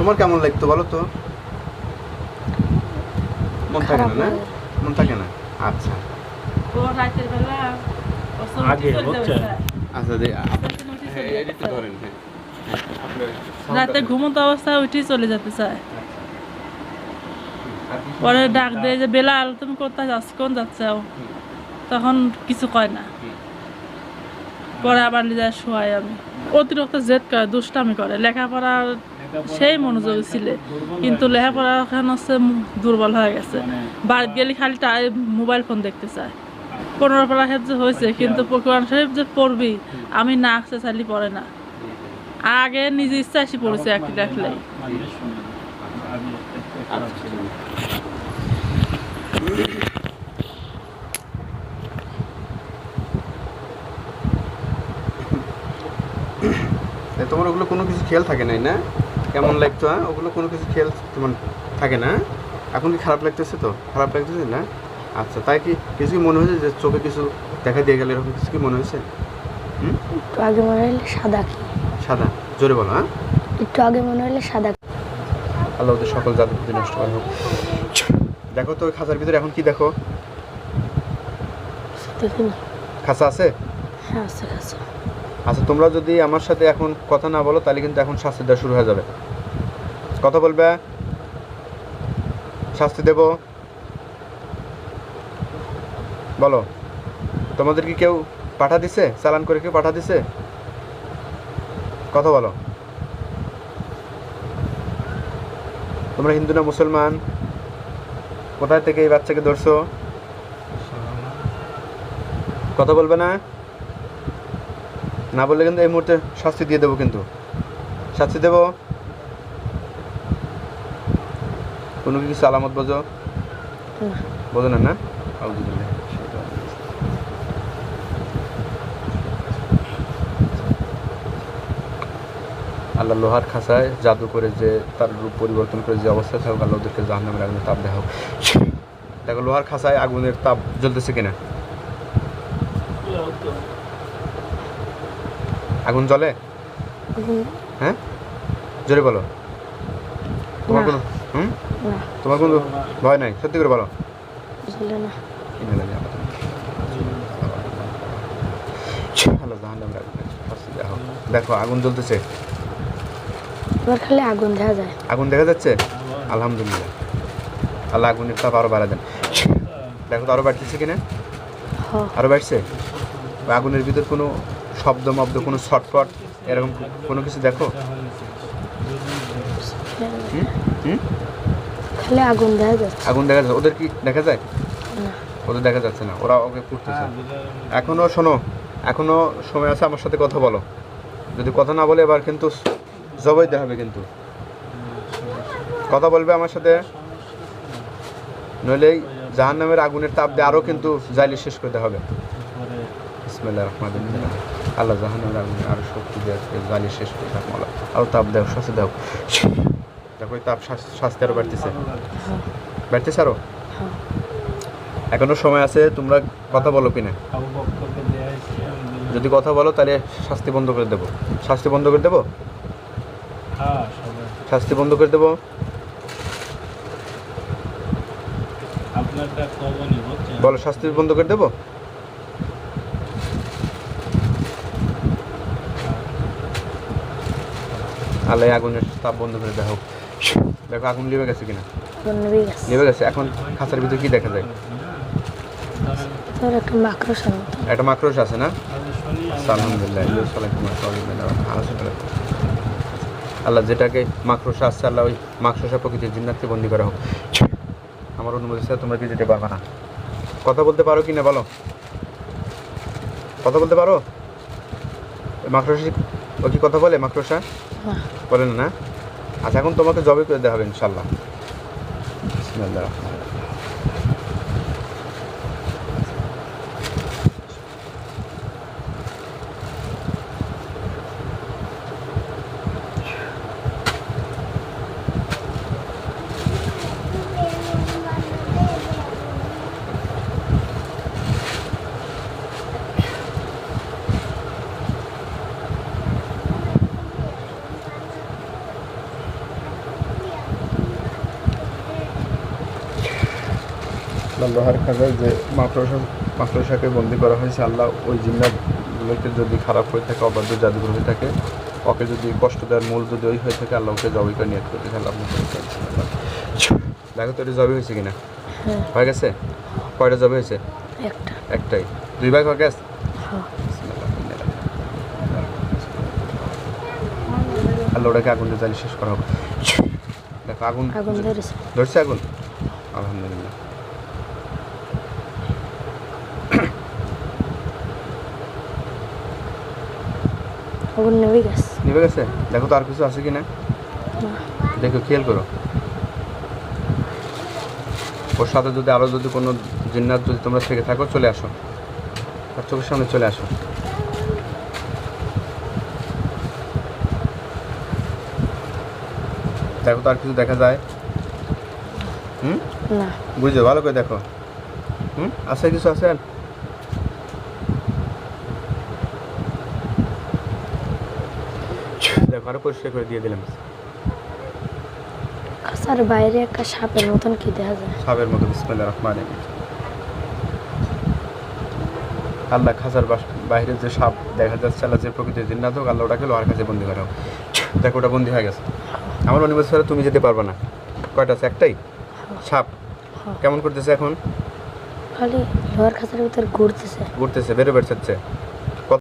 তোমার কেমন লাগতো বলো তো? মন থাকে না, না মন থাকে না। আচ্ছা ও রাতের বেলা আগে বুঝছেন? আচ্ছা একটু ধরেন। হ্যাঁ রাতে ঘুমন্ত অবস্থায় উঠে চলে যেতে চায়। পরে ডাক দেয় যে বেলাল তুমি কোথায় যাচ্ছ, কোন যাচ্ছাও? তখন কিছু কয় না। পরে আবার লিজায় শোয়াই আমি। অতিরিক্ত জেদ করে, দুষ্টামি করে। লেখাপড়া সেই মনোযোগী ছিল, কিন্তু লেখাপড়া এখন হচ্ছে দুর্বল হয়ে গেছে। বাড়িতে গেলে খালি মোবাইল ফোন দেখতে চায়। 15 ক্লাসের যে হয়েছে, কিন্তু কোরআন শরীফ যে পড়বি আমি না আসতে চাইলে পড়ে না। আগে নিজে ইচ্ছা এসে পড়েছে একটি দেখলেই। তোমার ওগুলো কোনো কিছু খেয়াল থাকে নাই না? কেমন লাগতো? হ্যাঁ ওগুলো কোনো কিছু খেয়াল তোমার থাকে না? এখন কি খারাপ লাগতেছে? তো খারাপ লাগতেছে না? আচ্ছা তাই কি কিছু কি মনে হয়েছে যে চোখে কিছু দেখা দিয়ে গেলে এরকম কিছু কি মনে হয়েছে? একটু আগে মনে হলে সাদা কি সাদা? জোরে বলো। হ্যাঁ একটু আগে মনে হলে সাদা। আল্লাহ ওদের সকল জাদু বুদ্ধি নষ্ট করে হোক। দেখো তো ওই খাঁচার ভিতরে এখন কি দেখো? দেখি না। খাঁচা আছে? হ্যাঁ আছে আছে। আচ্ছা তোমরা যদি আমার সাথে এখন কথা না বলো তাহলে কিন্তু এখন শাস্তি দেওয়া শুরু হয়ে যাবে। কথা বলবে? শাস্তি দেব, বলো। তোমাদের কি কেউ পাঠা দিছে? চালান করে কেউ পাঠা দিছে? কথা বলো। তোমরা হিন্দু না মুসলমান? কোথায় থেকে এই বাচ্চাকে ধরছো? কথা বলবে না? না বললে কিন্তু এই মুহূর্তে শাস্তি দিয়ে দেবো, কিন্তু শাস্তি দেব। কোনো কিছু আলামত বোঝো? বোঝো না? না আল্লাহ লোহার খাঁচায় জাদু করে যে তার রূপ পরিবর্তন করে যে অবস্থায় থাকুক, আল্লাহ ওদেরকে জাহান্নামের আগুনের তাপ দেখাও। দেখো লোহার খাঁচায় আগুনের তাপ জ্বলতেছে কিনা? আগুন জ্বলে? হ্যাঁ জোরে বলো। তোমার কোনো তোমার কোনো ভয় নাই? সত্যি করে বলো। দেখো আগুন জ্বলতেছে। খালি আগুন দেখা যায়। আগুন দেখা যাচ্ছে? আলহামদুলিল্লাহ, আল্লাহ আগুনের তাপ আরো বাড়া দেন। দেখো তো আরো বাড়তেছে কিনা? আরো বাড়ছে? আগুনের ভিতর কোনো শব্দ মব্দ, কোনো ছটফট এরকম কোনো কিছু দেখো? খালি আগুন দেখা যায়। আগুন দেখা যায়? ওদের কি দেখা যায়? ওদের দেখা যাচ্ছে না, ওরা ওকে পুড়তেছে। এখনো শোনো, এখনো সময় আছে, আমার সাথে কথা বলো। যদি কথা না বলে এবার কিন্তু জবাই দেওয়া হবে, কিন্তু কথা বলবে আমার সাথে, নইলেই জাহান্নামের আগুনের তাপ দিয়ে আরও কিন্তু জ্বালিয়ে শেষ করে দেওয়া হবে। বিসমিল্লাহির রহমানির রহিম। আল্লাহ জাহান্নামের আগুনে আরও শক্তি দিয়ে জ্বালিয়ে শেষ করে দেওয়া, মাওলা আরও তাপ দাও, শাস্তি দাও। দেখো তাপ শাস্তি আরও বাড়তেছে, বাড়তেছে আরও। এখনো সময় আছে, তোমরা কথা বলো কিনা? যদি কথা বলো তাহলে শাস্তি বন্ধ করে দেবো। শাস্তি বন্ধ করে দেবো? শাস্তি বন্ধ করে দেবো। বলো শাস্তি বন্ধ করে দেবো? আল্লাহ আগুনের তাপ বন্ধ করে দেখো। দেখো আগুন লিভে গেছে কিনা? লিভে গেছে। এখন খাঁচার ভিতরে কি দেখা যায়? একটা মাকড়সা আছে না? আলহামদুলিল্লাহ, আল্লাহ যেটাকে মাকড়সা আসছে, আল্লাহ ওই মাকড়সা প্রকৃতির জিন্নাতকে বন্দি করা হোক। আমার অনুমতি ছাড়া তোমরা কি যেতে পারবে না। কথা বলতে পারো কি না বলো? কথা বলতে পারো? মাকড়সা ও কি কথা বলে? মাকড়সা বলে না? আচ্ছা এখন তোমাকে জবাই করে দেওয়া হবে ইনশাল্লাহ। বিসমিল্লাহির রহমানির রহিম। লোহার খাঁচায় যে মাকড়সাকে বন্দি করা হয়েছে, আল্লাহ ওই জিন্নাতগুলোকে যদি খারাপ হয়ে থাকে, অবাধ্য জাদুঘর হয়ে থাকে, ওকে যদি কষ্ট দেওয়ার মূল যদি ওই হয়ে থাকে, আল্লাহ ওকে জবাই করে নিয়ত করতে তাহলে আপনি দেখো তো এটা জবাই হয়েছে কিনা, হ্যাঁ হয়ে গেছে? কয়টা জবাই হয়েছে? একটা। একটাই। 2 ভাগ হয়ে গেছে? হ্যাঁ আল্লাহ ওটাকে আগুন দিয়ে জ্বালিয়ে শেষ করা হবে। দেখো আগুন আগুন ধরেছে। ধরছে আগুন, আলহামদুলিল্লাহ। আগুন নেমে গেছে। নিভে গেছে? দেখো তো আর কিছু আছে কিনা, না দেখো খেয়াল করো। ওর সাথে যদি আরো যদি কোনো জিন্নাত যদি তোমরা থেকে থাকো, চলে আসো, আর চোখের সামনে চলে আসো। দেখো তো আর কিছু দেখা যায়? না বুঝছো, ভালো করে দেখো। আছে কিছু আছে? আর দেখো আরো পরিষ্কার করে দিয়ে দিলাম। খাঁচার বাইরে একটা সাপের মতন কি দেখা যায়। সাপের মতো। বিসমিল্লাহির রহমানির রহিম। আল্লাহ খাঁচার বাইরে যে সাপ দেখা যাচ্ছে, আল্লাহ যে প্রকৃতির জিন্নাত হোক, আল্লাহ ওটাকে লোহার কাছে বন্দি করা হোক। দেখো ওটা বন্দি হয়ে গেছে। আমার অনুমতি ছাড়া তুমি যেতে পারবে না। কয়টা আছে? একটাই সাপ। কেমন করতেছে এখন? খালি লোহার খাঁচার ভিতর ঘুরতেছে। ঘুরতেছে, বেরোবে চাচ্ছে।